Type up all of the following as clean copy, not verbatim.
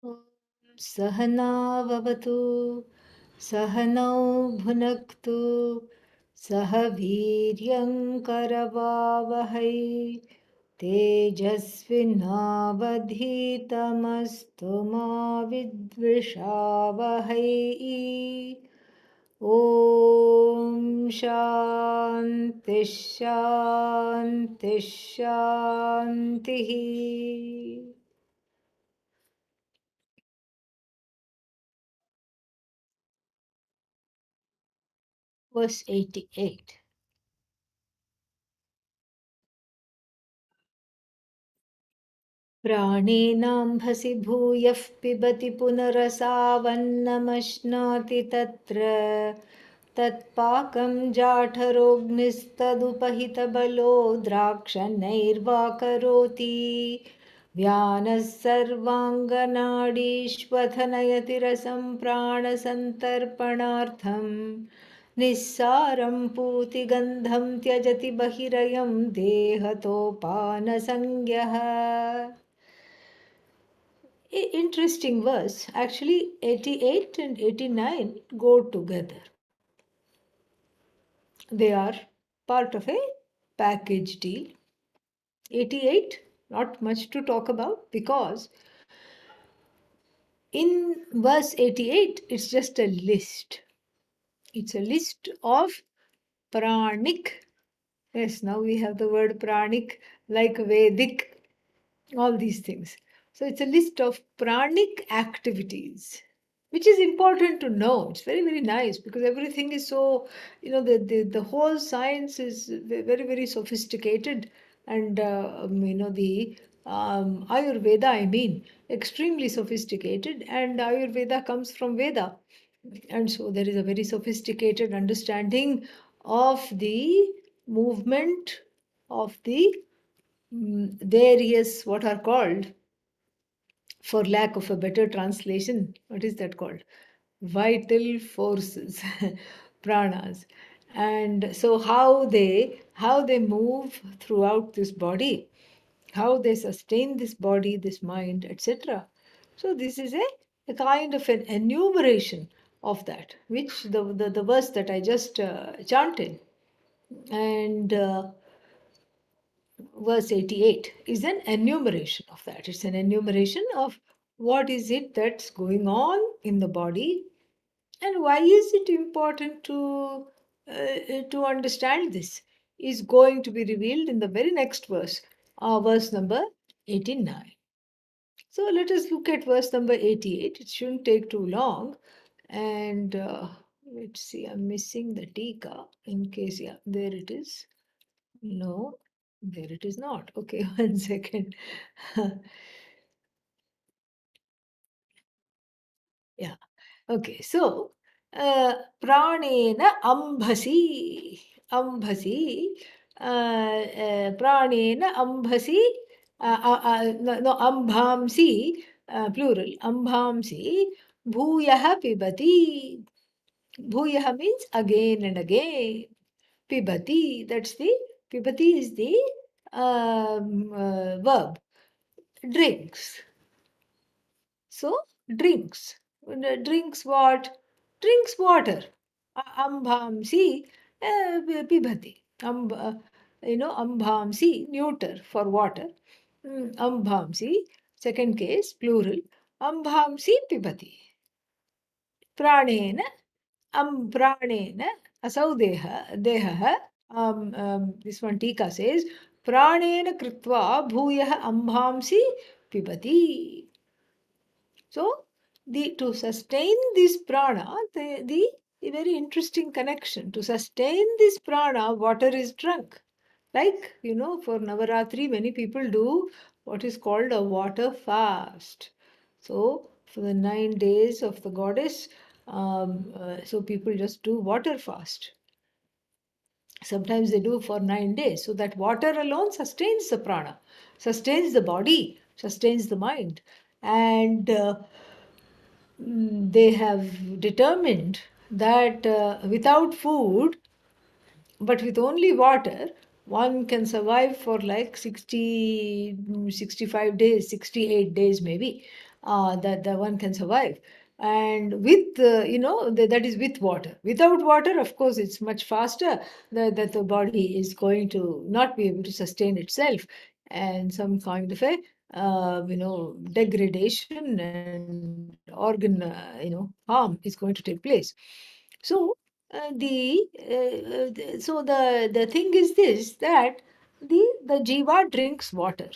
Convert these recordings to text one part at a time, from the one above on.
ॐ सहनाववतु सहनौ भुनक्तु सह वीर्यङ्करवावहै तेजस्विनावधीतमस्तु मा विद्विषावहै ॐ शान्तिः शान्तिः शान्तिः Verse 88. प्राणेनाम्भसि भूयः पिबति पुनरसावन्नमश्नाति तत्र तत्पाकं जाठरोऽग्निस्तदुपहितबलो द्राक्षणैर्वा करोति व्यानः सर्वाङ्गनाडीष्वथनयति रसं प्राणसन्तर्पणार्थम् निस्सारं पूतिगन्धं त्यजति बहिरयं देहतोपानसंज्ञः. Interesting verse. Actually, 88 and 89 go together. They are part of a package deal. 88, not much to talk about because in verse 88, it's just a list. It's a list of pranic. Yes, now we have the word pranic like Vedic, all these things. So it's a list of pranic activities, which is important to know. It's very, very nice because everything is so, the whole science is very, very sophisticated. And, the Ayurveda, I mean, extremely sophisticated. And Ayurveda comes from Veda. And so there is a very sophisticated understanding of the movement of the various what are called, for lack of a better translation, what is that called? Vital forces, pranas. And so how they move throughout this body, how they sustain this body, this mind, etc. So this is a kind of an enumeration of that, which the verse that I just chanted. And verse 88 is an enumeration of that. It's an enumeration of what is it that's going on in the body and why is it important to understand this is going to be revealed in the very next verse, verse number 89. So let us look at verse number 88. It shouldn't take too long. And let's see, I'm missing the tika in case, yeah, there it is. No, there it is not. Okay, one second. Yeah. Okay, so pranena ambhasi, pranena ambhasi, no, ambhamsi, plural, ambhamsi, bhuyah pibati. Bhuyah means again and again. Pibati, pibati is the verb. Drinks. So, drinks. Drinks what? Drinks water. Ambhamsi pibati. Ambhamsi, neuter for water. Ambhamsi, second case, plural. Ambhamsi pibati. Pranena, pranena, asau deha. This one Tika says, pranena kritva bhuyah ambhamsi pibati. So, to sustain this prana, the very interesting connection. To sustain this prana, water is drunk. Like, for Navaratri, many people do what is called a water fast. So, for the 9 days of the goddess, so people just do water fast. Sometimes they do for 9 days. So that water alone sustains the prana, sustains the body, sustains the mind. And they have determined that without food, but with only water, one can survive for like 60, 65 days, 68 days maybe. that the one can survive. And with, that is with water. Without water, of course, it's much faster that the body is going to not be able to sustain itself, and some kind of a, degradation and organ, harm is going to take place. So, the thing is this, that the jiva drinks water,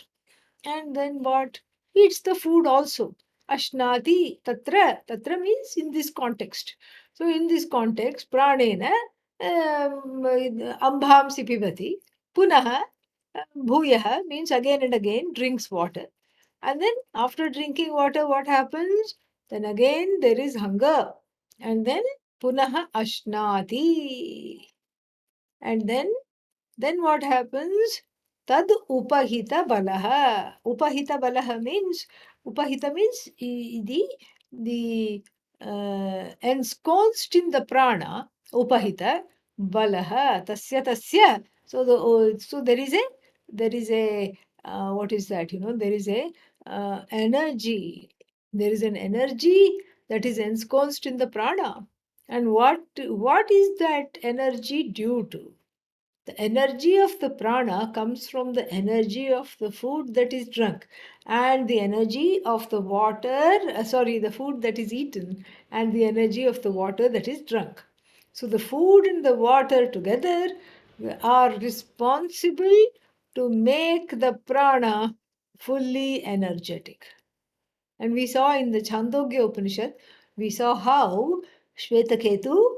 and then what? Eats the food also. Ashnati tatra. Tatra means in this context. So in this context, pranena ambhamsi pibati. Punaha bhuyah means again and again drinks water. And then after drinking water, what happens? Then again there is hunger. And then punaha ashnati. And then what happens? Tad upahita balaha. Upahita means the ensconced in the prana. Upahita balaha tasya. So there is a what is that? There is a energy. There is an energy that is ensconced in the prana. And what is that energy due to? The energy of the prana comes from the energy of the food that is drunk, and the energy of the the food that is eaten, and the energy of the water that is drunk. So the food and the water together are responsible to make the prana fully energetic. And we saw in the Chandogya Upanishad, we saw how Shvetaketu,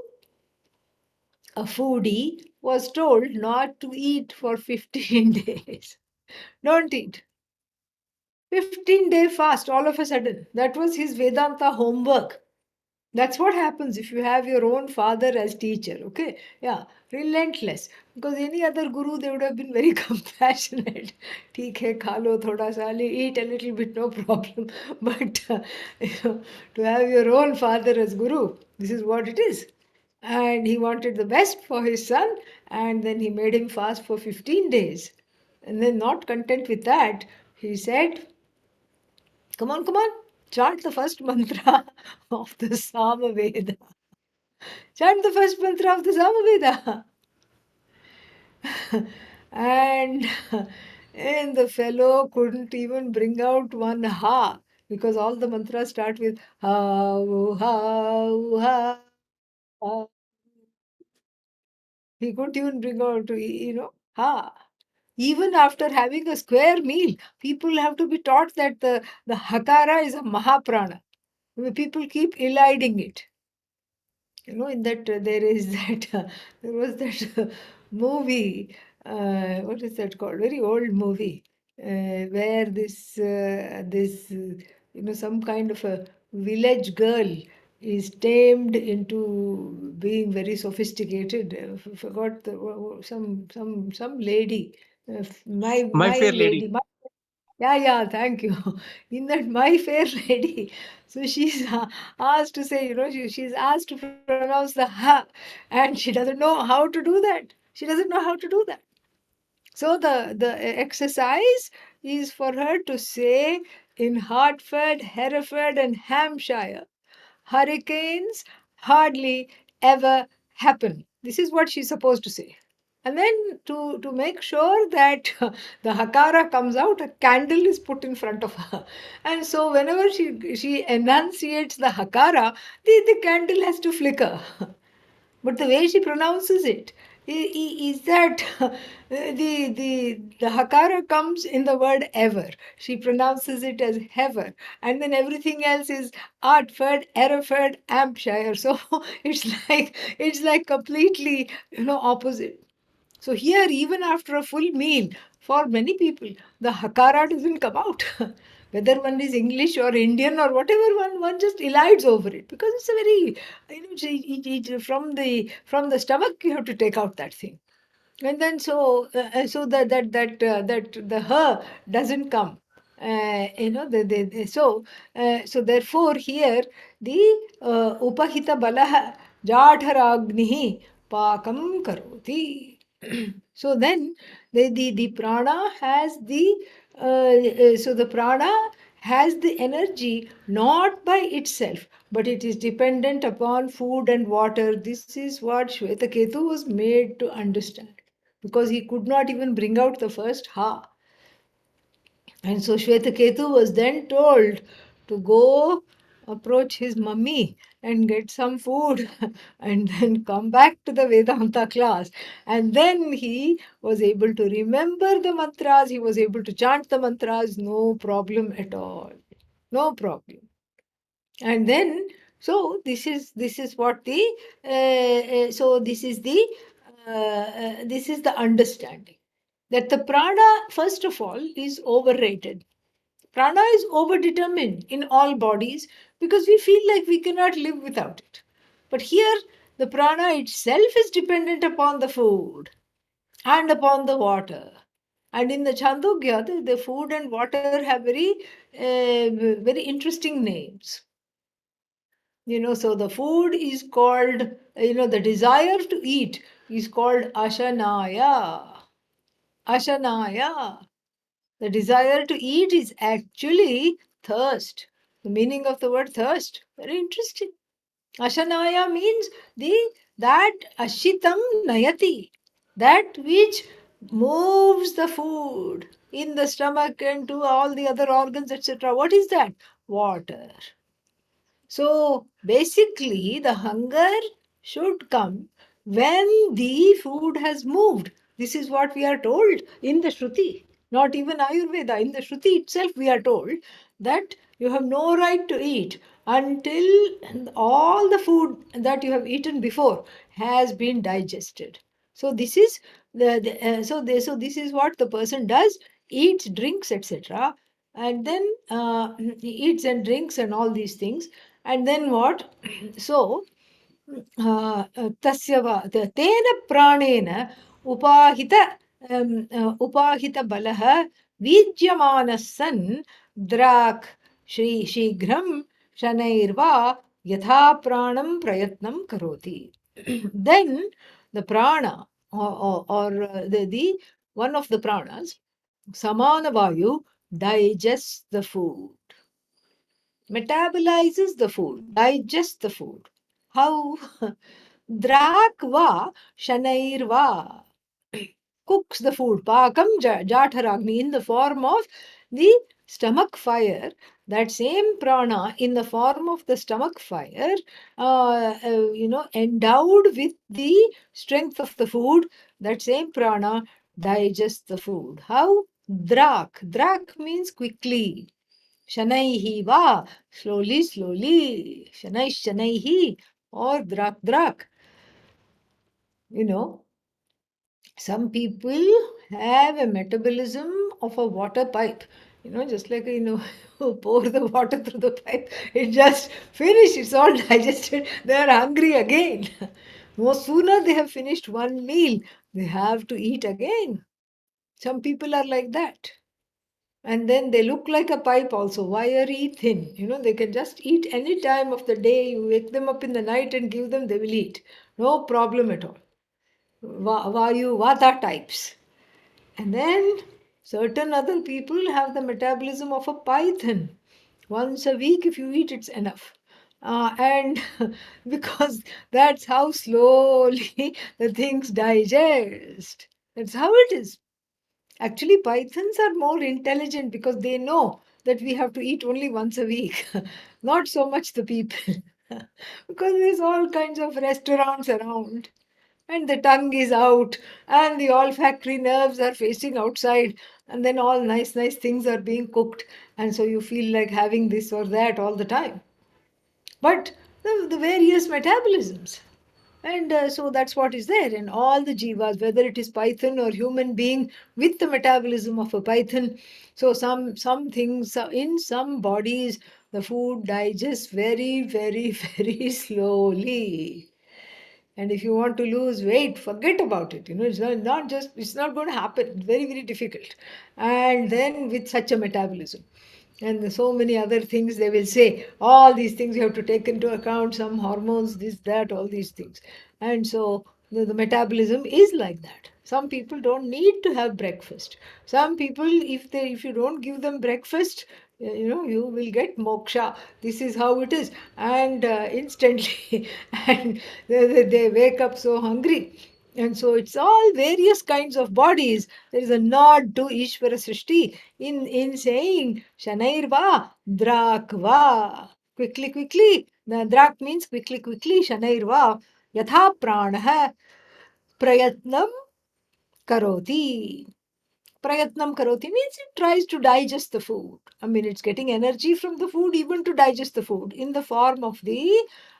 a foodie, was told not to eat for 15 days. Don't eat. 15-day fast all of a sudden. That was his Vedanta homework. That's what happens if you have your own father as teacher. Okay? Yeah, relentless. Because any other guru, they would have been very compassionate. ठीक है, खा लो थोड़ा सा, eat a little bit, no problem. But to have your own father as guru, this is what it is. And he wanted the best for his son, and then he made him fast for 15 days. And then, not content with that, he said, come on, chant the first mantra of the Samaveda. Chant the first mantra of the Samaveda. and and the fellow couldn't even bring out one ha, because all the mantras start with ha, ha, ha. He couldn't even bring out, ha. Even after having a square meal, people have to be taught that the hakara is a mahaprana. People keep eliding it. In that there is that there was that movie. What is that called? Very old movie, where some kind of a village girl is tamed into being very sophisticated. Forgot some lady, My my Fair lady. Lady. Yeah, thank you. In that My Fair Lady, so she's asked to say, she's asked to pronounce the ha, and she doesn't know how to do that. She doesn't know how to do that. So the exercise is for her to say in Hertford, Hereford, and Hampshire, hurricanes hardly ever happen. This is what she's supposed to say. And then to make sure that the hakara comes out, a candle is put in front of her. And so whenever she enunciates the hakara, the candle has to flicker. But the way she pronounces it is that the hakara comes in the word ever. She pronounces it as hever, and then everything else is Artford, Hereford, Hampshire. So it's like completely opposite. So here, even after a full meal, for many people, the hakara doesn't come out. Whether one is English or Indian or whatever, one just elides over it, because it's a very, from the stomach you have to take out that thing. And then so that the her doesn't come. So therefore here the upahita balah jadharagnihi pakam karoti. So then the prana has the so the prana has the energy not by itself, but it is dependent upon food and water. This is what Shvetaketu was made to understand, because he could not even bring out the first ha. And so Shvetaketu was then told to go approach his mummy and get some food and then come back to the Vedanta class. And then he was able to remember the mantras, he was able to chant the mantras, no problem at all. No problem. And then, so this is what the so this is the understanding that the prana, first of all, is overrated. Prana is overdetermined in all bodies because we feel like we cannot live without it. But here, the prana itself is dependent upon the food and upon the water. And in the Chandogya, the food and water have very interesting names. So the food is called, the desire to eat is called ashanaya. Ashanaya. The desire to eat is actually thirst. The meaning of the word thirst, very interesting. Ashanaya means that ashitam nayati, that which moves the food in the stomach and to all the other organs, etc. What is that? Water. So basically, the hunger should come when the food has moved. This is what we are told in the Shruti, not even Ayurveda. In the Shruti itself, we are told that you have no right to eat until all the food that you have eaten before has been digested. So this is so this is what the person does: eats, drinks, etc., and then he eats and drinks and all these things. And then what? So, तस्य वा तेन प्राणेन उपाहित उपाहितबलः वीज्यमानः सन् द्राक् शीघ्रं शनैर्वा यथा प्राणं प्रयत्नं करोति. Then the prana, or the one of the pranas, samana vayu, digests the food, metabolizes the food, digests the food. How? Drakva shanairva, cooks the food, pakam jatharagni, in the form of the stomach fire. That same prana in the form of the stomach fire, endowed with the strength of the food, that same prana digests the food. How? Drak means quickly. Shanaihi va, slowly, slowly. Shanaihi, or drak. Some people have a metabolism of a water pipe. Just like, pour the water through the pipe, it just finished, it's all digested, they are hungry again. No sooner they have finished one meal, they have to eat again. Some people are like that. And then they look like a pipe also, wiry, thin. They can just eat any time of the day. You wake them up in the night and give them, they will eat. No problem at all. Vayu, Vata types. And then certain other people have the metabolism of a python. Once a week, if you eat, it's enough. And because that's how slowly the things digest. That's how it is. Actually, pythons are more intelligent because they know that we have to eat only once a week, not so much the people. Because there's all kinds of restaurants around, and the tongue is out, and the olfactory nerves are facing outside, and then all nice, nice things are being cooked, and so you feel like having this or that all the time. But the various metabolisms. And so that's what is there in all the jivas, whether it is python or human being with the metabolism of a python. So some things in some bodies, the food digests very, very, very slowly. And if you want to lose weight, forget about it. It's not going to happen. It's very, very difficult. And then with such a metabolism. And so many other things they will say. All these things you have to take into account, some hormones, this, that, all these things. And so the metabolism is like that. Some people don't need to have breakfast. Some people, if you don't give them breakfast, you will get moksha. This is how it is. And instantly, and they wake up so hungry. And so it's all various kinds of bodies. There is a nod to Ishvara Srishti in saying Shanairva, Drakva. Quickly, quickly. The Drak means quickly, quickly. Shanairva, Yatha Pranaha, Prayatnam Karoti. Prayatnam karoti means it tries to digest the food. I mean, it's getting energy from the food even to digest the food in the form of the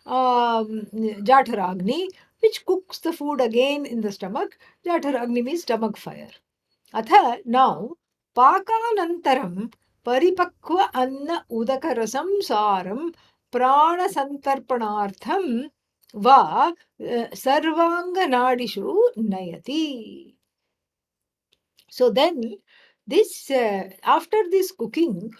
Jatharagni, which cooks the food again in the stomach. Jatharagni means stomach fire. Atha, now, Pakanantaram Paripakva Anna Udakarasam Saram Prana Santarpanartham Va Sarvanga Nadishu Nayati. So then, this after this cooking,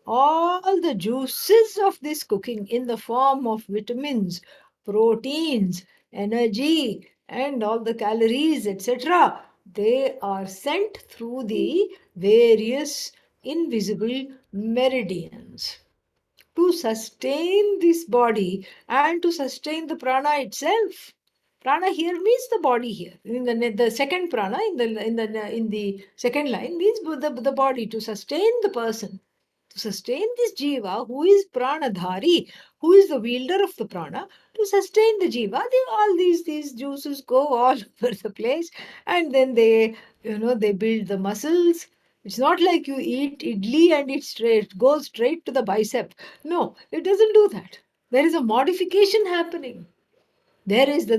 all the juices of this cooking in the form of vitamins, proteins, energy, and all the calories, etc., they are sent through the various invisible meridians to sustain this body and to sustain the prana itself. Prana here means the body here. In the second prana, in the second line means the body to sustain the person, to sustain this jiva who is pranadhari, who is the wielder of the prana, to sustain the jiva. All these juices go all over the place, and then they build the muscles. It's not like you eat idli and it goes straight to the bicep. No, it doesn't do that. There is a modification happening. There is the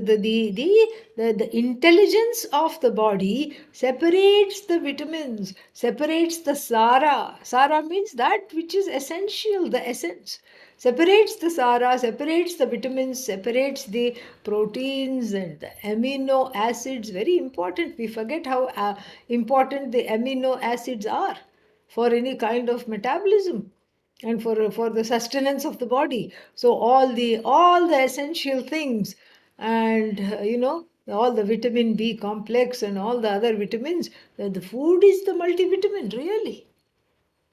intelligence of the body separates the vitamins, separates the sara. Sara means that which is essential, the essence. Separates the sara, separates the vitamins, separates the proteins and the amino acids. Very important. We forget how important the amino acids are for any kind of metabolism and for the sustenance of the body. So all the essential things, and all the vitamin B complex and all the other vitamins, the food is the multivitamin, really.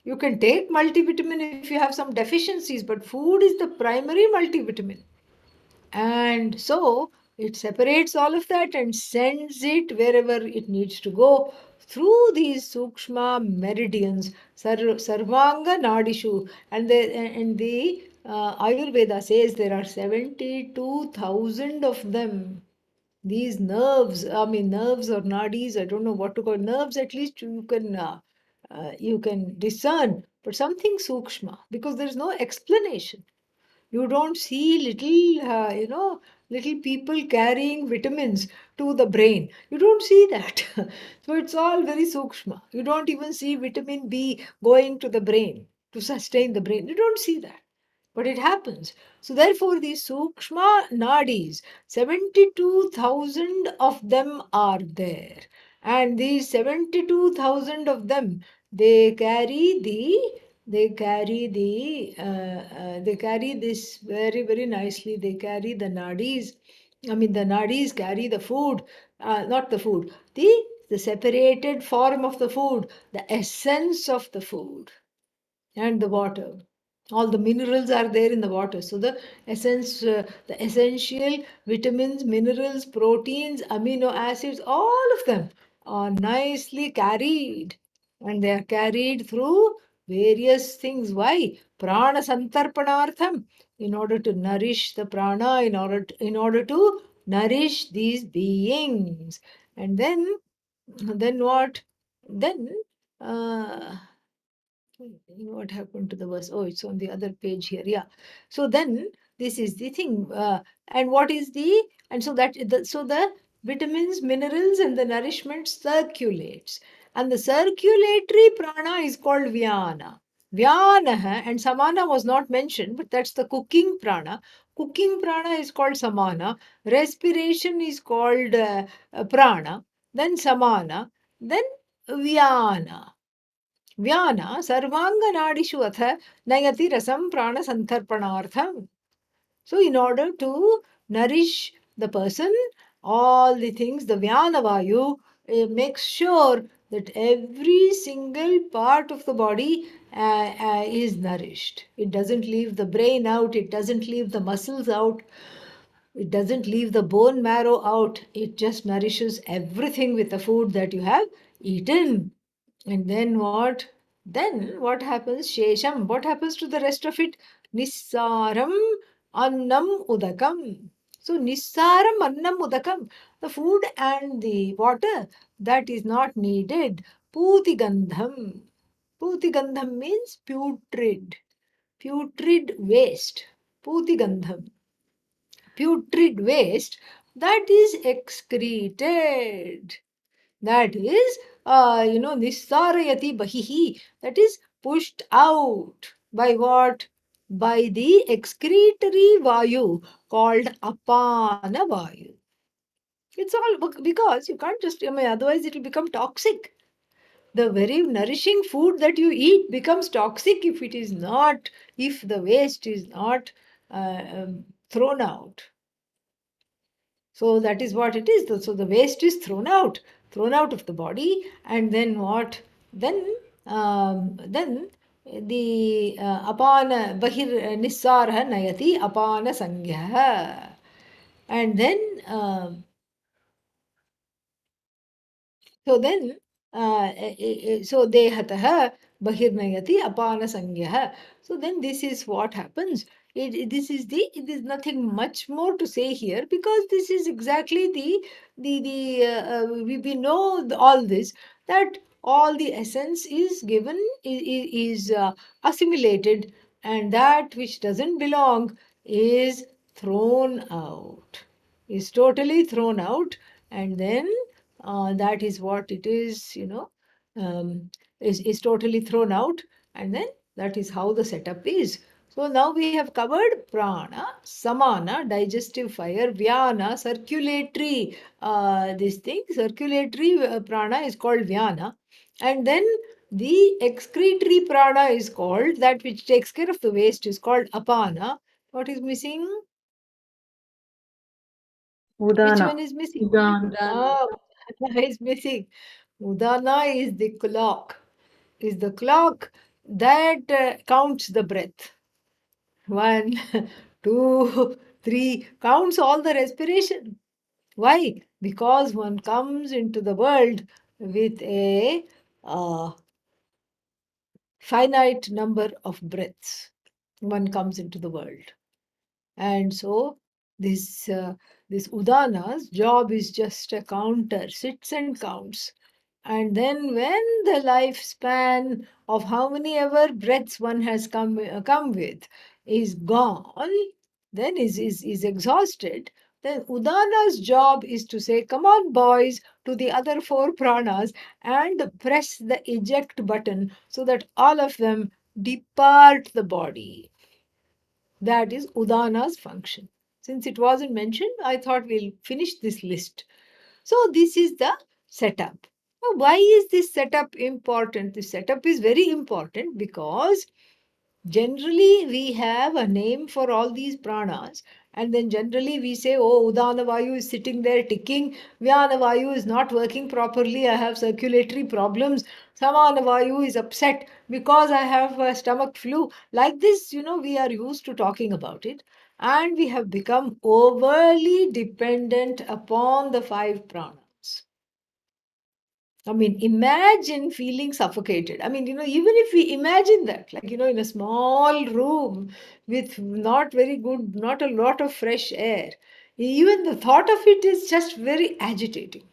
You can take multivitamin if you have some deficiencies, but food is the primary multivitamin. And so it separates all of that and sends it wherever it needs to go through these sukshma meridians, sarvanga nadishu. And the Ayurveda says there are 72,000 of them. These nerves, I mean nerves or nadis, I don't know what to call nerves. At least you can discern, but something sukshma, because there is no explanation. You don't see little people carrying vitamins to the brain. You don't see that. So it's all very sukshma. You don't even see vitamin B going to the brain to sustain the brain. You don't see that. But it happens. So therefore, these sukshma nadis, 72,000 of them are there. And these 72,000 of them, they carry they carry this very, very nicely. They carry the nadis. I mean, the nadis carry the food, not the food, the separated form of the food, the essence of the food, and the water. All the minerals are there in the water. So the the essential vitamins, minerals, proteins, amino acids, all of them are nicely carried, and they are carried through various things. Why? Prana santarpanartham, in order to nourish the prana, in order to nourish these beings. And then what? Then uh, what happened to the verse? Oh, it's on the other page here. Yeah. So then this is the thing. And what is the and so that so the vitamins, minerals, and the nourishment circulates. And the circulatory prana is called Vyana. Vyana and Samana was not mentioned, but that's the cooking prana. Cooking prana is called Samana. Respiration is called prana. Then Samana. Then Vyana. Vyana sarvanganadishu atha nayati rasam prana santarpanartham. So, in order to nourish the person, all the things, the Vyana Vayu makes sure that every single part of the body is nourished. It doesn't leave the brain out, it doesn't leave the muscles out, it doesn't leave the bone marrow out. It just nourishes everything with the food that you have eaten. And then what? Then what happens? Shesham. What happens to the rest of it? Nissaram annam udakam. So nissaram annam udakam. The food and the water that is not needed. Putigandham. Putigandham means putrid. Putrid waste. Putigandham. Putrid waste that is excreted. That is, nissarayati bahihi. That is pushed out. By what? By the excretory vayu called apana vayu. It's all because you can't just, otherwise it will become toxic. The very nourishing food that you eat becomes toxic if it is not, if the waste is not thrown out. So that is what it is. So the waste is thrown out of the body, and then what? Then the apana bahir nissarah nayati apana sangyah, and then so then so dehatah bahirnayati apana sangyah. So then this is what happens. It is nothing much more to say here, because this is exactly we know all this, that all the essence is given, is assimilated, and that which doesn't belong is thrown out, is totally thrown out, and then that is what it is, is totally thrown out, and then that is how the setup is. So now we have covered prana, samana, digestive fire, vyana, circulatory, this thing, circulatory prana is called vyana, and then the excretory prana is called, that which takes care of the waste is called apana. What is missing? Which Udana. one is missing? Udana. Ah, is missing. Udana is the clock. Is the clock that counts the breath. 1, 2, 3, counts all the respiration. Why? Because one comes into the world with a uh, finite number of breaths. One comes into the world. And so this Udana's job is just a counter, sits and counts. And then when the lifespan of how many ever breaths one has come with is gone, then is exhausted, then Udana's job is to say, come on, boys, to the other four pranas and press the eject button so that all of them depart the body. That is Udana's function. Since it wasn't mentioned, I thought we'll finish this list. So this is the setup. Now, why is this setup important? This setup is very important because generally we have a name for all these pranas, and then generally we say, oh, Udana Vayu is sitting there ticking, Vyana Vayu is not working properly, I have circulatory problems, Samana Vayu is upset because I have a stomach flu. Like this, we are used to talking about it, and we have become overly dependent upon the five pranas. I mean, imagine feeling suffocated. I mean, even if we imagine that, like, in a small room with not very good, not a lot of fresh air, even the thought of it is just very agitating.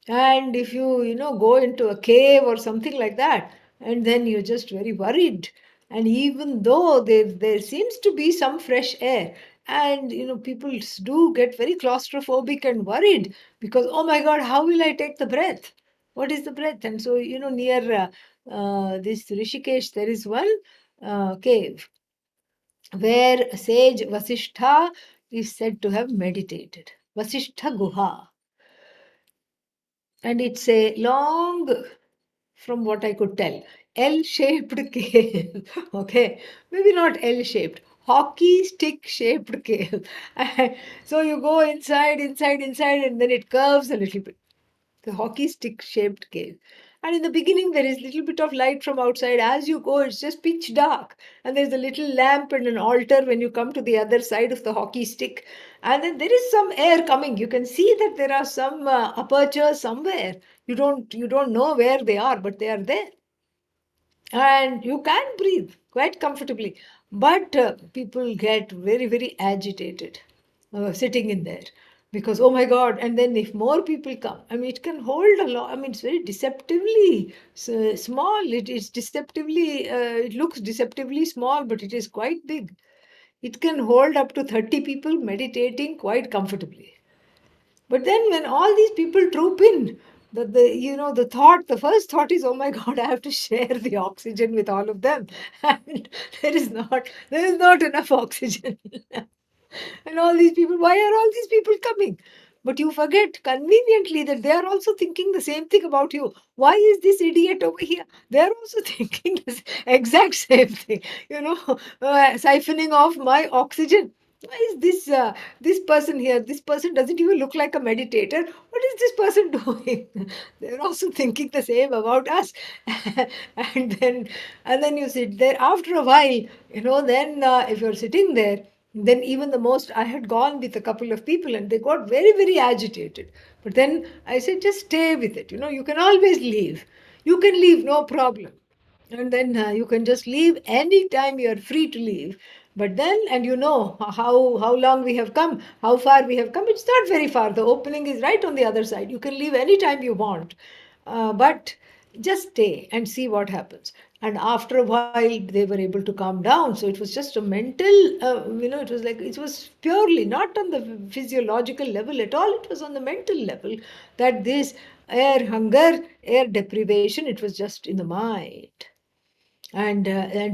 And if you go into a cave or something like that, and then you're just very worried. And even though there seems to be some fresh air, and people do get very claustrophobic and worried because, oh my God, how will I take the breath? What is the breath? And so, near this Rishikesh, there is one cave where sage Vasishtha is said to have meditated. Vasishtha Guha. And it's a long, from what I could tell, L-shaped cave. Okay, maybe not L-shaped, hockey stick shaped cave. So you go inside, and then it curves a little bit. the hockey stick shaped cave. And in the beginning, there is little bit of light from outside. As you go, it's just pitch dark. And there's a little lamp and an altar when you come to the other side of the hockey stick. And then there is some air coming. You can see that there are some apertures somewhere. You don't know where they are, but they are there. And you can breathe quite comfortably. But people get very, very agitated sitting in there because, oh my God, and then if more people come, I mean, it can hold a lot. I mean, it's very deceptively small. It is deceptively, it looks deceptively small, but it is quite big. It can hold up to 30 people meditating quite comfortably. But then when all these people troop in, the first thought is, oh my God, I have to share the oxygen with all of them. And there is not enough oxygen. And all these people, why are all these people coming? But you forget conveniently that they are also thinking the same thing about you. Why is this idiot over here? They are also thinking the exact same thing, siphoning off my oxygen. Why is this person here? This person doesn't even look like a meditator. What is this person doing? They're also thinking the same about us. and then and then you sit there. After a while, then if you're sitting there, then even the most, I had gone with a couple of people and they got very, very agitated. But then I said, just stay with it. You can always leave. You can leave, no problem. And then you can just leave anytime you are free to leave. But then, and how long we have come, how far we have come. It's not very far. The opening is right on the other side. You can leave anytime you want. But just stay and see what happens. And after a while, they were able to calm down. So it was just a mental, it was purely not on the physiological level at all. It was on the mental level that this air hunger, air deprivation, it was just in the mind. And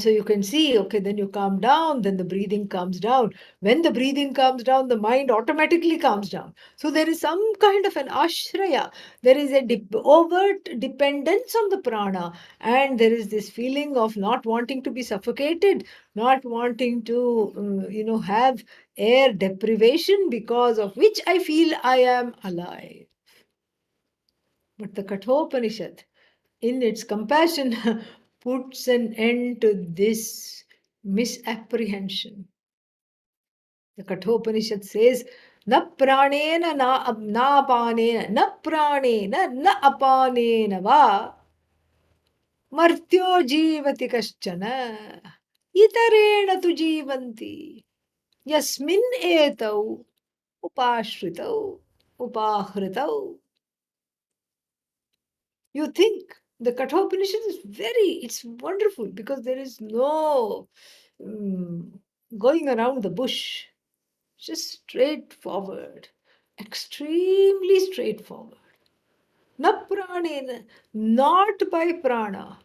so you can see, okay, then you calm down, then the breathing comes down. When the breathing comes down, the mind automatically calms down. So there is some kind of an ashraya. There is a overt dependence on the prana, and there is this feeling of not wanting to be suffocated, not wanting to, have air deprivation, because of which I feel I am alive. But the Kathopanishad, in its compassion, puts an end to this misapprehension. The Kathopanishad says, na pranena na apanena, na pranena na apanena va, martyo jivati kaschana, itarena tu jivanti, yasmin etau, upashritau, upahritau. You think the Kathopanishad is it's wonderful because there is no going around the bush. Just straightforward, extremely straightforward. Na pranena, not by prana,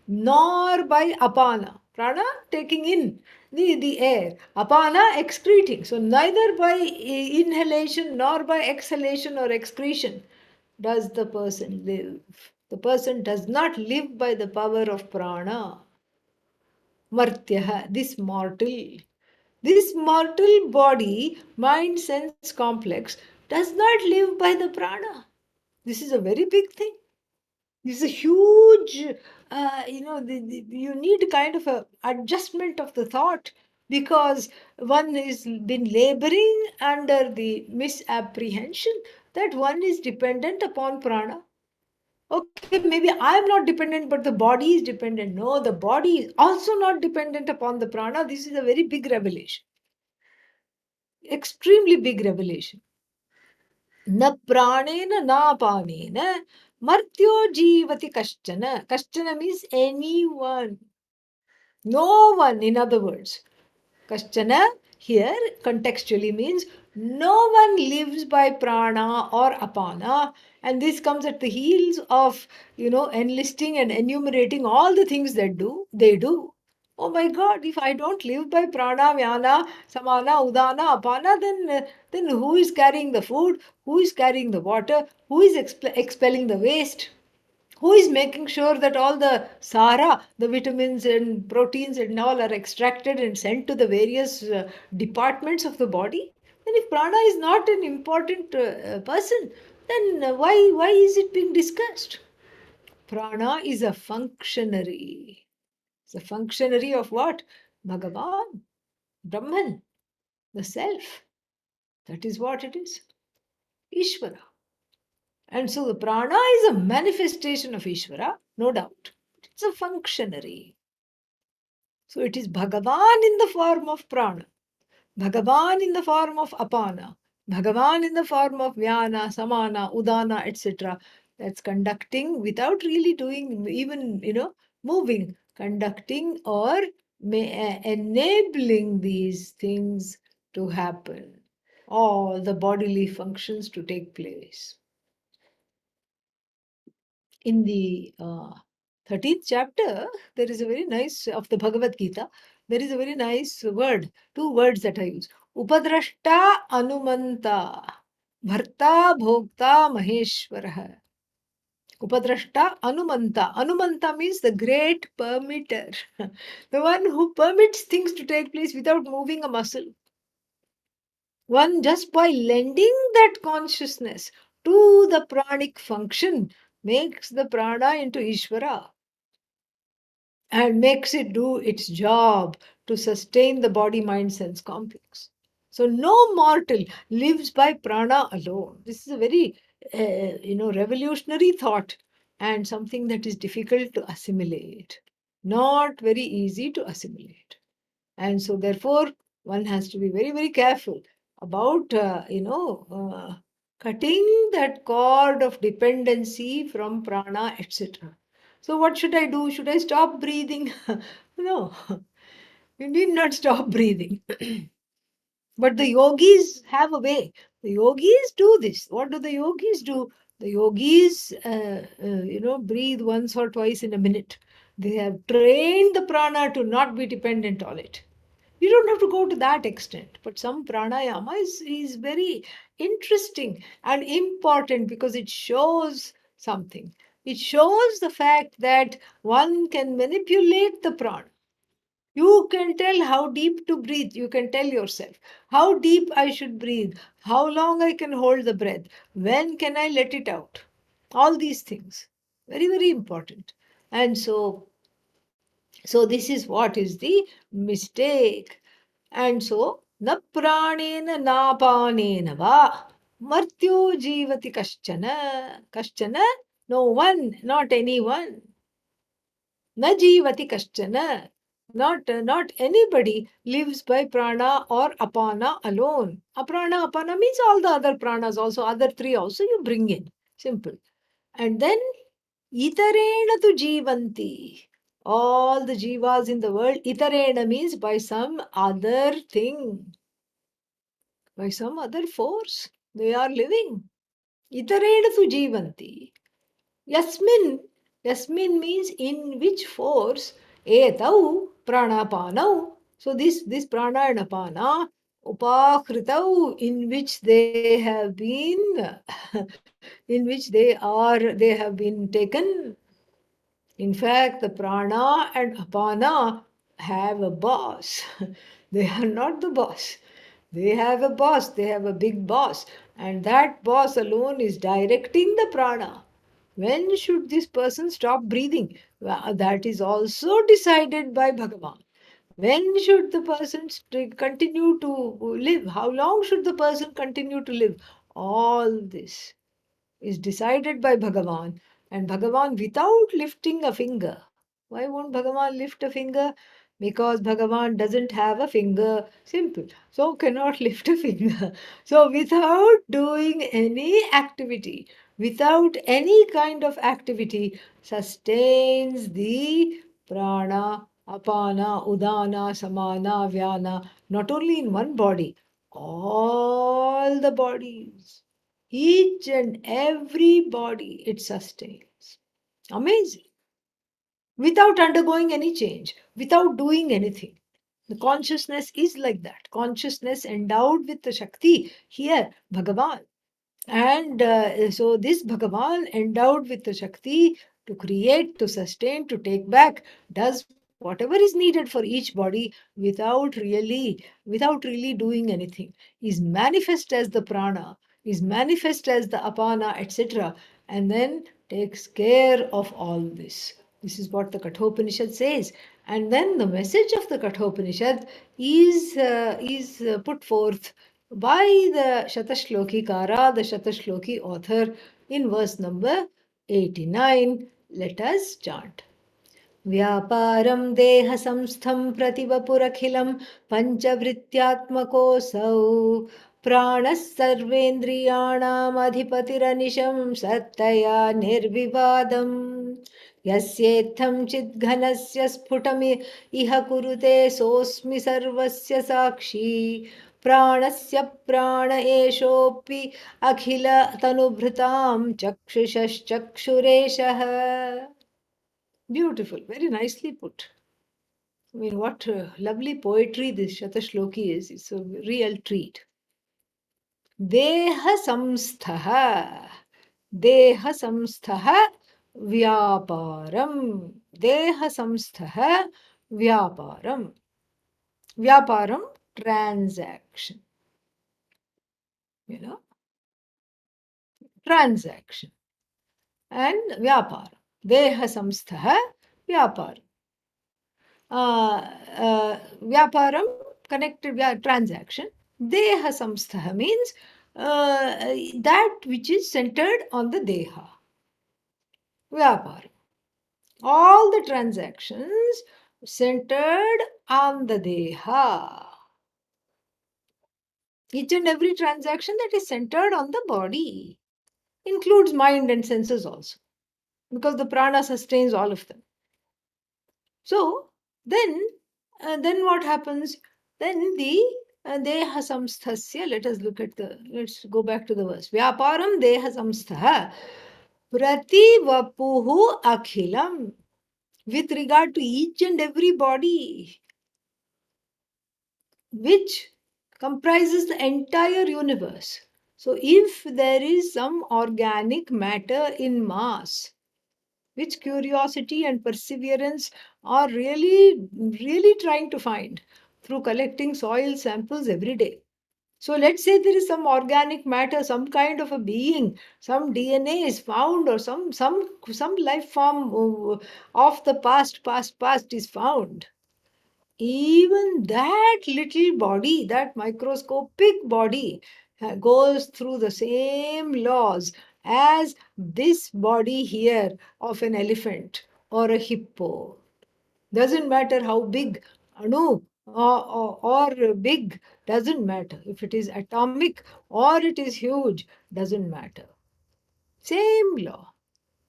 nor by apana. Prana taking in the air, apana excreting. So neither by inhalation nor by exhalation or excretion does the person live. The person does not live by the power of prana. Martyaha, this mortal body, mind, sense complex, does not live by the prana. This is a very big thing. This is a huge, you need kind of a adjustment of the thought, because one has been laboring under the misapprehension that one is dependent upon prana. Okay, maybe I am not dependent, but the body is dependent. No, the body is also not dependent upon the prana. This is a very big revelation. Extremely big revelation. Na pranena na apanena martyo jivati kaschana. Kaschana means anyone. No one, in other words. Kaschana here contextually means no one lives by prana or apana, and this comes at the heels of enlisting and enumerating all the things that they do. Oh my God! If I don't live by prana, vyana, samana, udana, apana, then who is carrying the food? Who is carrying the water? Who is expelling the waste? Who is making sure that all the sara, the vitamins and proteins and all are extracted and sent to the various departments of the body? Then if prana is not an important person, then why is it being discussed? Prana is a functionary. It's a functionary of what? Bhagavan, Brahman, the self. That is what it is. Ishvara. And so the prana is a manifestation of Ishvara, no doubt. It's a functionary. So it is Bhagavan in the form of prana, Bhagavan in the form of apana, Bhagavan in the form of vyana, samana, udana, etc. That's conducting without really doing, even, moving, conducting or enabling these things to happen, all the bodily functions to take place. In the 13th chapter, there is a very nice, of the Bhagavad Gita, there is a very nice word, two words that I use. Upadrashta Anumanta, Bharta Bhokta Maheshwarah. Upadrashta Anumanta. Anumanta means the great permitter, the one who permits things to take place without moving a muscle. One, just by lending that consciousness to the pranic function, makes the prana into Ishvara and makes it do its job to sustain the body mind sense complex. So no mortal lives by prana alone. This is a very revolutionary thought, and something that is difficult to assimilate, not very easy to assimilate. And so therefore one has to be very, very careful about cutting that cord of dependency from prana, etc. So what should I do? Should I stop breathing? No, you need not stop breathing. But the yogis have a way. The yogis do this. What do the yogis do? The yogis, breathe once or twice in a minute. They have trained the prana to not be dependent on it. You don't have to go to that extent, but some pranayama is very interesting and important because it shows something. It shows the fact that one can manipulate the prana. You can tell how deep to breathe. You can tell yourself how deep I should breathe, how long I can hold the breath, when can I let it out. All these things. Very, very important. And so this is what is the mistake. And so, na pranena na panena va martyo jivati kaschana. Kaschana, no one, not anyone. Na jivati kaschana. Not anybody lives by prana or apana alone. Aprana, apana means all the other pranas also, other three also you bring in. Simple. And then Itarena tu jivanti. All the jivas in the world, itarena means by some other thing, by some other force. They are living. Itarena tu jivanti. Yasmin. Yasmin means in which force. Etau pranapanau. So this prana and apana, upakritau, in which they have been, in which they have been taken. In fact, the prana and apana have a boss. They are not the boss. They have a boss. They have a big boss. And that boss alone is directing the prana. When should this person stop breathing? Well, that is also decided by Bhagavan. When should the person continue to live? How long should the person continue to live? All this is decided by Bhagavan, and Bhagavan without lifting a finger. Why won't Bhagavan lift a finger? Because Bhagavan doesn't have a finger. Simple. So cannot lift a finger. So without doing any activity, without any kind of activity, sustains the prana, apana, udana, samana, vyana, not only in one body, all the bodies. Each and every body it sustains. Amazing. Without undergoing any change, without doing anything. The consciousness is like that. Consciousness endowed with the Shakti. Here, Bhagavan. And so this Bhagavan endowed with the Shakti to create, to sustain, to take back, does whatever is needed for each body without really doing anything. Is manifest as the prana, is manifest as the apana, etc., and then takes care of all this. This is what the Kathopanishad says. And then the message of the Kathopanishad is put forth by the Satasloki Kara, the Satasloki author, in verse number 89. Let us chant. व्यापारं देहसंस्थं प्रतिवपुरखिलं पञ्चवृत्त्यात्मकोऽसौ प्राणः सर्वेन्द्रियाणामधिपतिरनिशं सत्तया निर्विवादम् यस्येत्थं चिद्घनस्य स्फुटमि इह कुरुते सोऽस्मि सर्वस्य साक्षी प्राणस्य प्राण एषोऽपि अखिलतनुभृतां चक्षुषश्चक्षुरेशः. Beautiful, very nicely put. I mean, what lovely poetry this Satasloki is. It's a real treat. Deha samsthaha. Deha samsthaha vyaparam. Deha samsthaha vyaparam. Vyaparam, transaction. You know, transaction. And vyapara. Deha samsthaha vyapara. Vyaparam, connected transaction. Deha samstha means that which is centered on the deha. Vyaparam. All the transactions centered on the deha. Each and every transaction that is centered on the body includes mind and senses also, because the prana sustains all of them. So then what happens? Then the deha samsthasya, let's go back to the verse. Vyaparam deha samstha prati vapuhu akhilam. With regard to each and every body, which comprises the entire universe. So if there is some organic matter in mass, which curiosity and perseverance are really trying to find through collecting soil samples every day. So let's say there is some organic matter, some kind of a being, some DNA is found, or some life form of the past is found. Even that little body, that microscopic body, goes through the same laws as this body here of an elephant or a hippo. Doesn't matter how big, anu, or big, doesn't matter. If it is atomic or it is huge, doesn't matter. Same law.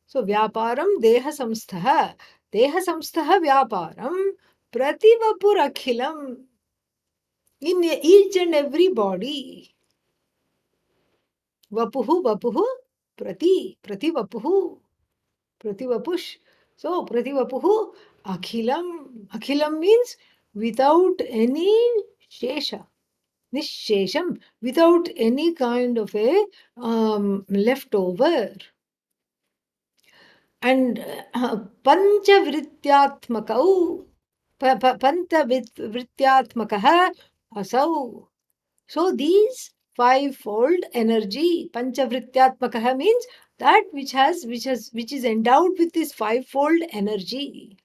So vyaparam deha samstha vyaparam prativapur in each and every body. Vapuhu prativapush. So prativapuhu akhilam means without any shesha, nishesham, without any kind of a leftover. And panchavrityatmakau, pantavrityatmakaha asau. So these fivefold energy, panchavrityatmakaha means that which is endowed with this fivefold energy.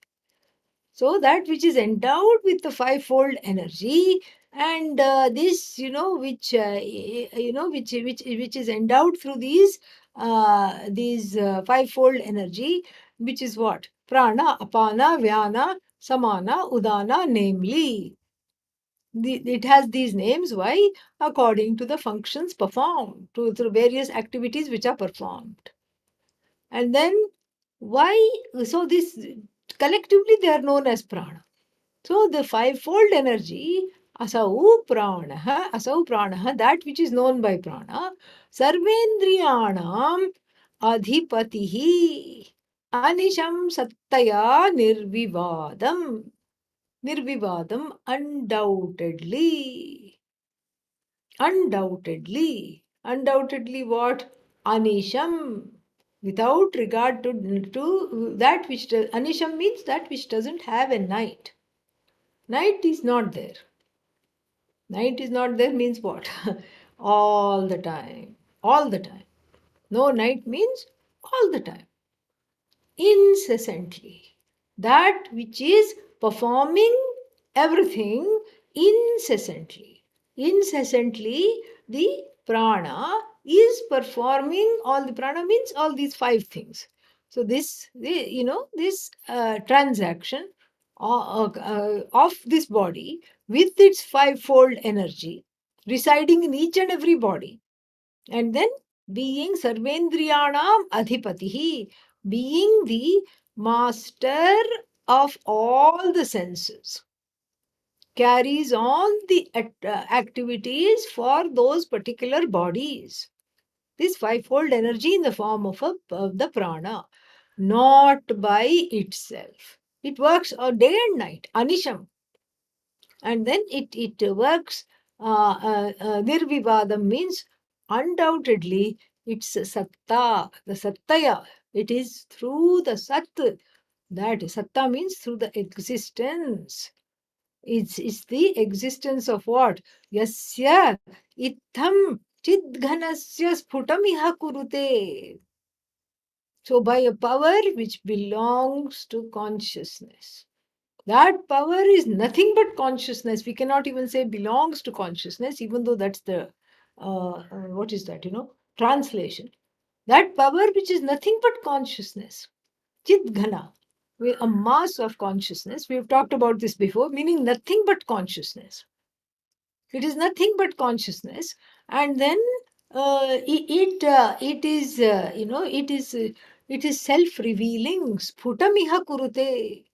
So that which is endowed with the fivefold energy, and this, which is endowed through these fivefold energy, which is what? Prana, apana, vyana, samana, udana, namely. It has these names. Why? According to the functions performed, through various activities which are performed. And then why? So this collectively they are known as prana. So the fivefold energy, asau prana, that which is known by prana, sarvendriyanam adhipatihi anisham sattaya nirvivadam. Nirvivadam, undoubtedly. Undoubtedly what? Anisham. Without regard to that which, anisham means that which doesn't have a night. Night is not there. Night is not there means what? All the time. all the time. No night means all the time. Incessantly. That which is performing everything incessantly. Incessantly, the prana is performing all the prana means all these five things. So this transaction of this body with its fivefold energy residing in each and every body, and then being Sarvendriyanam Adhipatihi, being the master of all the senses, carries on the activities for those particular bodies. This fivefold energy in the form of the prana, not by itself. It works day and night, anisham, and then it works. Nirvivadam means undoubtedly it's satta, the sattaya. It is through the sat. That satta means through the existence. It's the existence of what? Yasya itham chidghanasya sputamiha kurute. So by a power which belongs to consciousness. That power is nothing but consciousness. We cannot even say belongs to consciousness, even though that's the, what is that, translation. That power which is nothing but consciousness. Chit ghana, a mass of consciousness. We have talked about this before, meaning nothing but consciousness. It is nothing but consciousness. And then it is, it is self-revealing. Sputamiha kurute.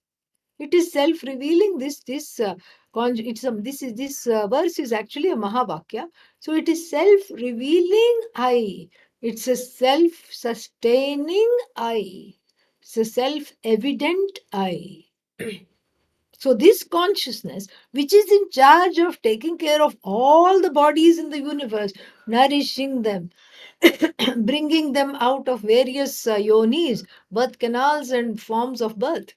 It is self-revealing. This verse is actually a Mahavakya. So it is self-revealing I. It's a self-sustaining I. It's a self-evident I. So this consciousness, which is in charge of taking care of all the bodies in the universe, nourishing them, bringing them out of various yonis, birth canals and forms of birth.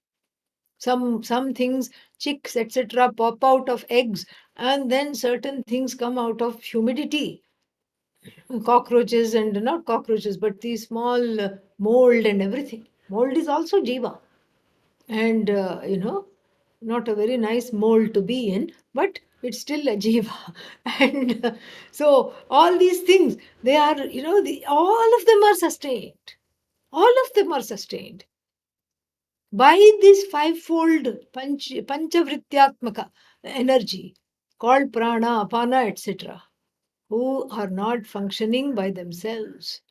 Some things, chicks, etc., pop out of eggs, and then certain things come out of humidity. Cockroaches, and not cockroaches, but the small mold and everything. Mold is also jiva, and not a very nice mold to be in, but it's still a jiva. And so all these things, they are, all of them are sustained. All of them are sustained by this fivefold panchavrityatmaka energy called prana, apana, etc., who are not functioning by themselves.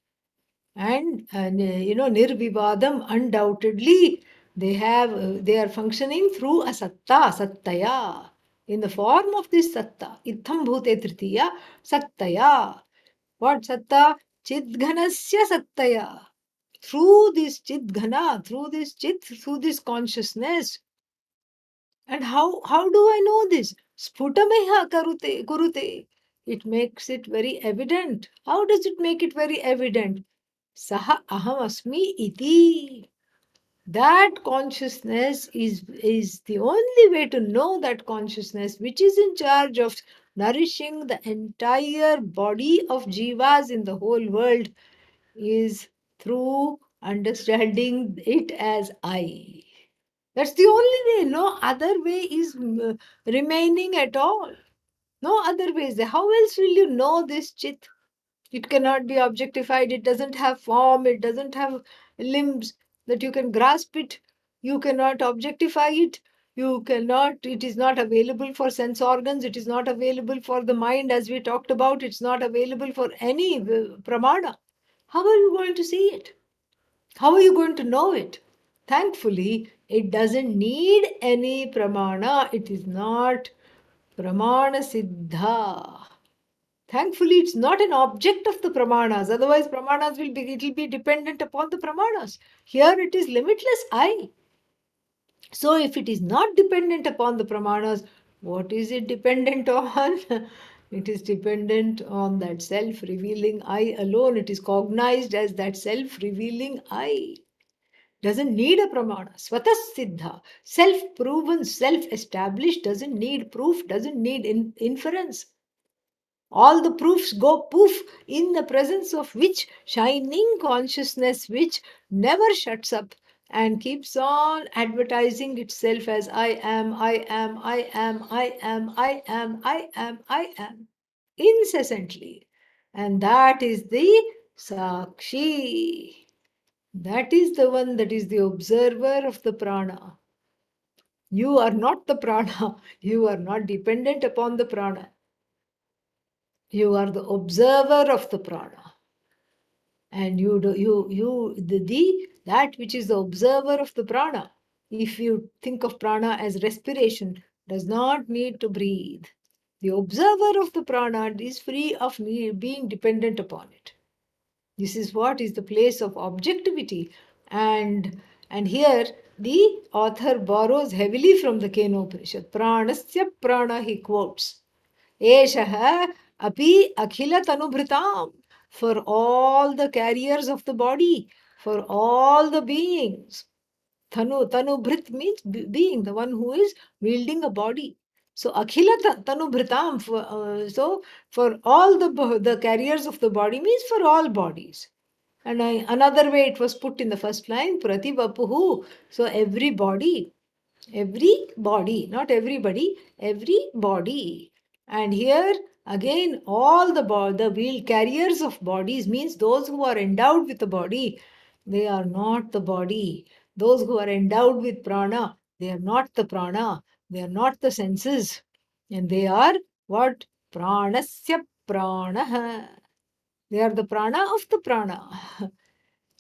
And nirvivadam, undoubtedly, they are functioning through a satta, sattaya, in the form of this satta. Itham bhute tritiya, sattaya. What satta? Chidghanasya sattaya. Through this chidghana, through this consciousness. And how do I know this? Sputameha kurute. It makes it very evident. How does it make it very evident? Saha aham asmi iti. That consciousness is the only way to know that consciousness, which is in charge of nourishing the entire body of jivas in the whole world, is through understanding it as I. That's the only way. No other way is remaining at all. No other ways. How else will you know this chit? It cannot be objectified. It doesn't have form. It doesn't have limbs that you can grasp it. You cannot objectify it. You cannot, it is not available for sense organs. It is not available for the mind, as we talked about. It's not available for any pramana. How are you going to see it? How are you going to know it? Thankfully, it doesn't need any pramana. It is not pramana siddha. Thankfully, it's not an object of the pramanas. Otherwise, pramanas it will be dependent upon the pramanas. Here it is limitless I. So if it is not dependent upon the pramanas, what is it dependent on? It is dependent on that self-revealing I alone. It is cognized as that self-revealing I. Doesn't need a pramana. Swatas siddha. Self-proven, self-established, doesn't need proof, doesn't need inference. All the proofs go poof in the presence of which shining consciousness which never shuts up and keeps on advertising itself as I am, I am, I am, I am, I am, I am, I am, incessantly. And that is the Sakshi. That is the one that is the observer of the prana. You are not the prana. You are not dependent upon the prana. You are the observer of the prana. And that which is the observer of the prana. If you think of prana as respiration, does not need to breathe. The observer of the prana is free of being dependent upon it. This is what is the place of objectivity. And here the author borrows heavily from the Kenopanishad. Pranasya prana, he quotes. Eshaha api akhila tanubhritam. For all the carriers of the body, for all the beings. Tanubhrit means being, the one who is wielding a body. So akhila tanubhritam, so for all the carriers of the body means for all bodies. And another way it was put in the first line, Prativapuhu. So every body, not everybody, every body. And here again, all the wheel carriers of bodies means those who are endowed with the body, they are not the body. Those who are endowed with prana, they are not the prana, they are not the senses, and they are what? Pranasya prana. They are the prana of the prana.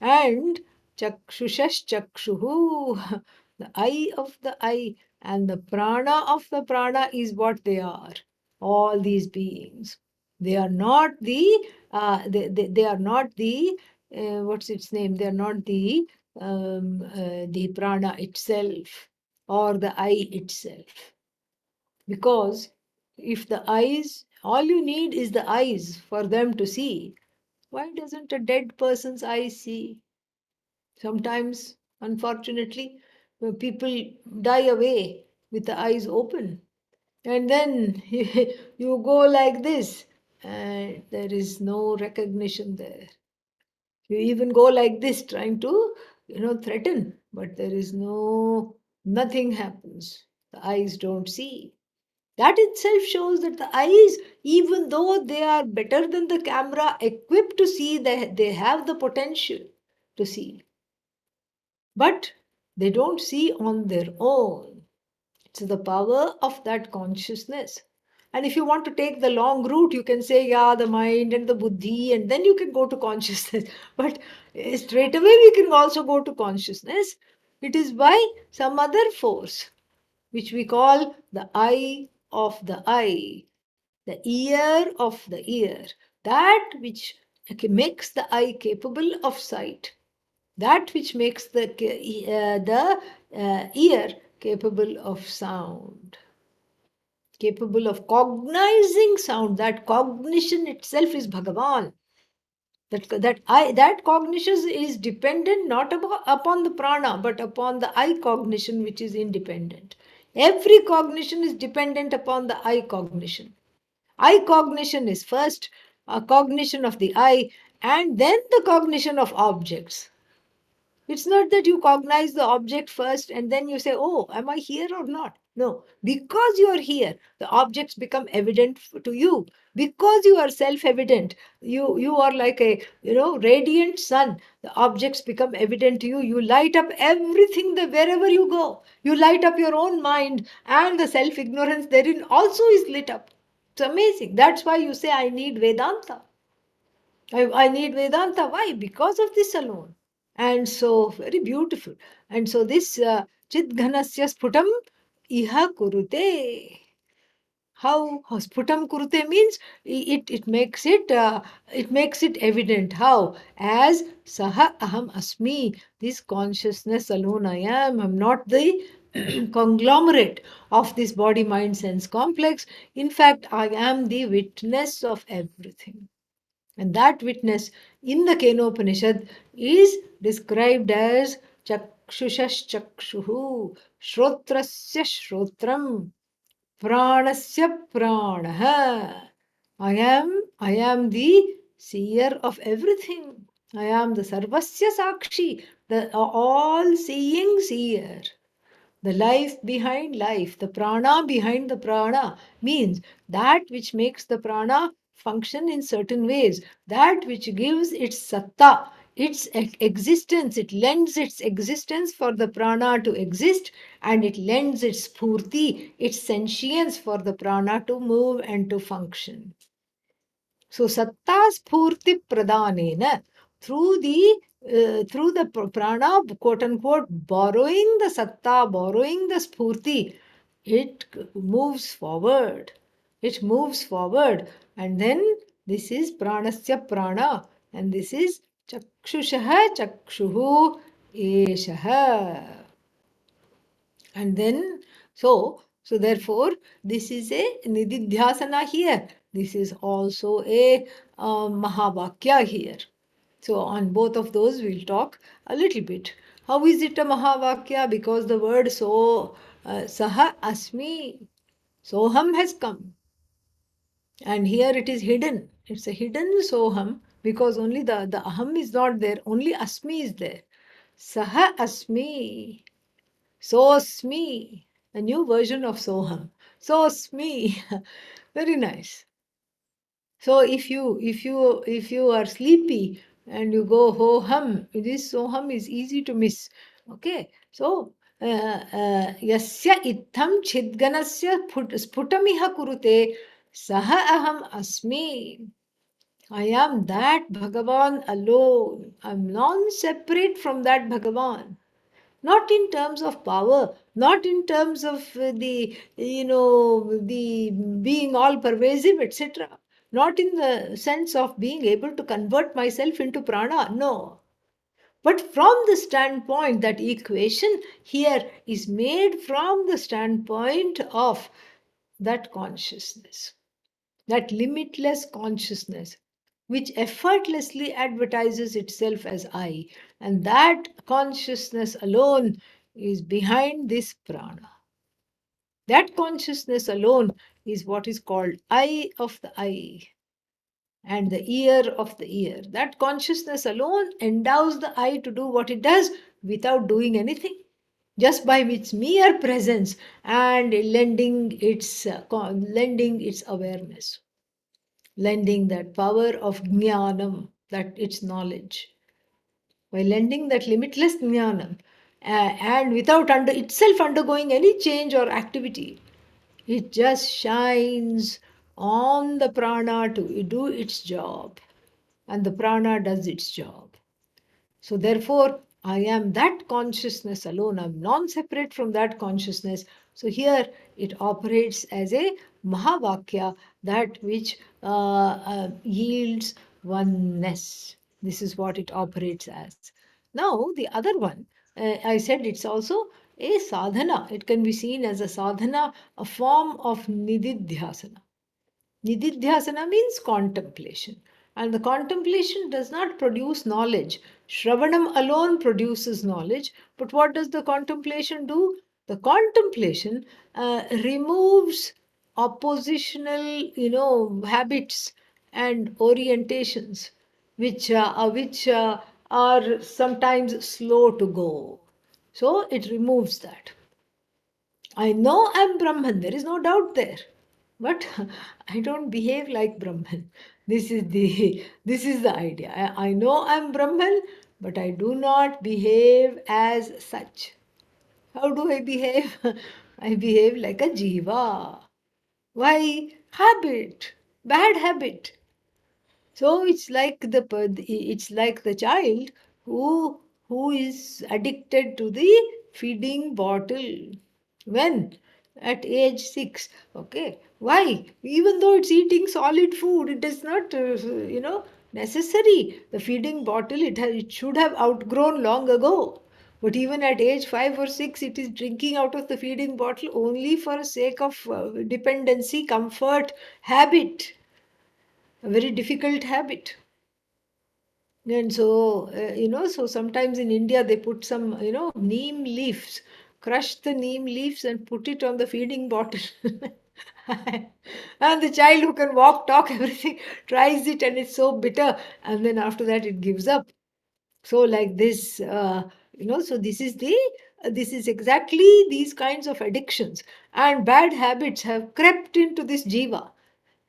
And chakshushash chakshuhu, the eye of the eye, and the prana of the prana is what they are. All these beings, they are not they are not the what's its name? They are not the prana itself or the eye itself. Because if the eyes, all you need is the eyes for them to see. Why doesn't a dead person's eyes see? Sometimes, unfortunately, people die away with the eyes open. And then you go like this, and there is no recognition there. You even go like this, trying to, threaten, but there is nothing happens. The eyes don't see. That itself shows that the eyes, even though they are better than the camera, equipped to see, they have the potential to see. But they don't see on their own. It's the power of that consciousness. And if you want to take the long route, you can say, yeah, the mind and the buddhi, and then you can go to consciousness. But straight away, we can also go to consciousness. It is by some other force, which we call the eye of the eye, the ear of the ear, that which makes the eye capable of sight, that which makes the ear capable of sound, capable of cognizing sound. That cognition itself is Bhagavan. That cognition is dependent not upon the prana, but upon the eye cognition, which is independent. Every cognition is dependent upon the eye cognition. Eye cognition is first a cognition of the eye, and then the cognition of objects. It's not that you cognize the object first and then you say, oh, am I here or not? No, because you are here, the objects become evident to you. Because you are self-evident, you are like a radiant sun. The objects become evident to you. You light up everything wherever you go. You light up your own mind, and the self-ignorance therein also is lit up. It's amazing. That's why you say, I need Vedanta. I need Vedanta. Why? Because of this alone. And so, very beautiful. And so, this Chidghanasya Sputam Iha Kurute. How Sputam Kurute means it makes it evident. How? As Saha Aham Asmi, this consciousness alone I am. I'm not the conglomerate of this body, mind, sense complex. In fact, I am the witness of everything. And that witness in the Kenopanishad is described as Chakshushash Chakshuhu, Shrotrasya Shrotram, Pranasya Pranaha. I am the seer of everything. I am the Sarvasya Sakshi, the all-seeing seer. The life behind life, the prana behind the prana, means that which makes the prana function in certain ways, that which gives its satta, its existence, it lends its existence for the prana to exist, and it lends its spurti, its sentience for the prana to move and to function. So satta spurti pradanena, through the prana, quote unquote, borrowing the satta, borrowing the spurti, it moves forward. It moves forward. And then this is pranasya prana. And this is chakshushaha chakshuhu eshaha. And then, so therefore, this is a nididhyasana here. This is also a mahavakya here. So on both of those, we'll talk a little bit. How is it a mahavakya? Because the word saha asmi, soham has come. And here it is hidden. It's a hidden soham because only the aham is not there, only asmi is there. Saha asmi. Sosmi, a new version of Soham. Sosmi, very nice. So if you are sleepy and you go ho hum, this soham is easy to miss. Okay, so yasya itham chidganasya sputamiha kurute saha aham asmi. I am that Bhagavan alone. I am non-separate from that Bhagavan. Not in terms of power, not in terms of the being all pervasive, etc. Not in the sense of being able to convert myself into prana, no. But from the standpoint, that equation here is made from the standpoint of that consciousness, that limitless consciousness, which effortlessly advertises itself as I, and that consciousness alone is behind this prana. That consciousness alone is what is called eye of the eye and the ear of the ear. That consciousness alone endows the eye to do what it does without doing anything, just by its mere presence and lending its awareness, lending that power of jnanam, that its knowledge, by lending that limitless jnanam, and without itself undergoing any change or activity, it just shines on the prana to do its job, and the prana does its job. So, therefore, I am that consciousness alone. I'm non separate from that consciousness. So, here it operates as a Mahavakya, that which yields oneness. This is what it operates as. Now, the other one, I said it's also a sadhana. It can be seen as a sadhana, a form of nididhyasana. Nididhyasana means contemplation. And the contemplation does not produce knowledge. Shravanam alone produces knowledge. But what does the contemplation do? The contemplation removes oppositional, habits and orientations, which are sometimes slow to go. So it removes that. I know I'm Brahman, there is no doubt there. But I don't behave like Brahman. This is the idea. I know I'm Brahman, but I do not behave as such. How do I behave? I behave like a jiva. Why? Habit. Bad habit. So it's like the child who is addicted to the feeding bottle. When? At age 6. Okay. Why? Even though it's eating solid food, it is not necessary. The feeding bottle, it should have outgrown long ago. But even at age 5 or 6, it is drinking out of the feeding bottle only for the sake of dependency, comfort, habit, a very difficult habit. And so, so sometimes in India they put some, neem leaves, crush the neem leaves and put it on the feeding bottle. And the child who can walk, talk, everything, tries it and it's so bitter. And then after that, it gives up. So like this, so this is exactly these kinds of addictions and bad habits have crept into this jiva.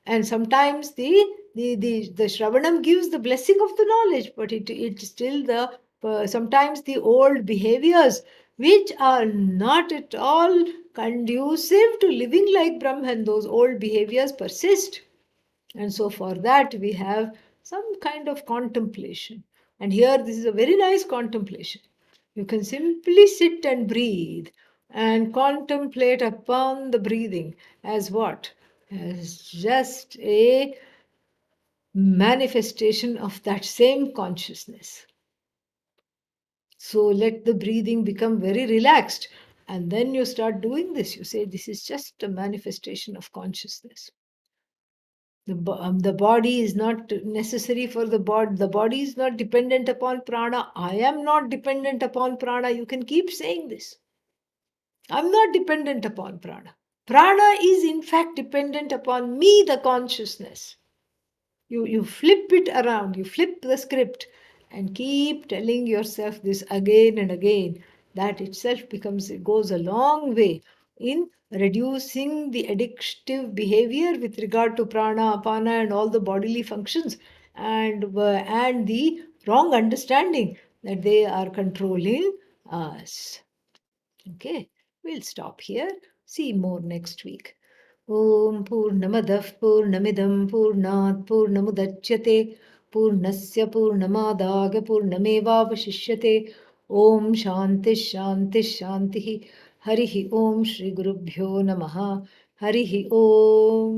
And sometimes the Shravanam gives the blessing of the knowledge, but it still sometimes the old behaviors which are not at all conducive to living like Brahman, those old behaviors persist. And so for that we have some kind of contemplation. And here this is a very nice contemplation. You can simply sit and breathe and contemplate upon the breathing as what? As just a manifestation of that same consciousness. So let the breathing become very relaxed. And then you start doing this. You say, this is just a manifestation of consciousness. The body is not necessary for the body. The body is not dependent upon prana. I am not dependent upon prana. You can keep saying this. I'm not dependent upon prana. Prana is in fact dependent upon me, the consciousness. You flip it around, you flip the script and keep telling yourself this again and again. That itself goes a long way in reducing the addictive behavior with regard to prana, apana, and all the bodily functions, and the wrong understanding that they are controlling us. Okay, we'll stop here. See more next week. ॐ पूर्णमदः पूर्णमिदं पूर्णात् पूर्णमुदच्यते पूर्णस्य पूर्णमादाय पूर्णमेवावशिष्यते ॐ शान्तिः शान्तिः शान्तिः हरिः ॐ श्रीगुरुभ्यो नमः हरिः ॐ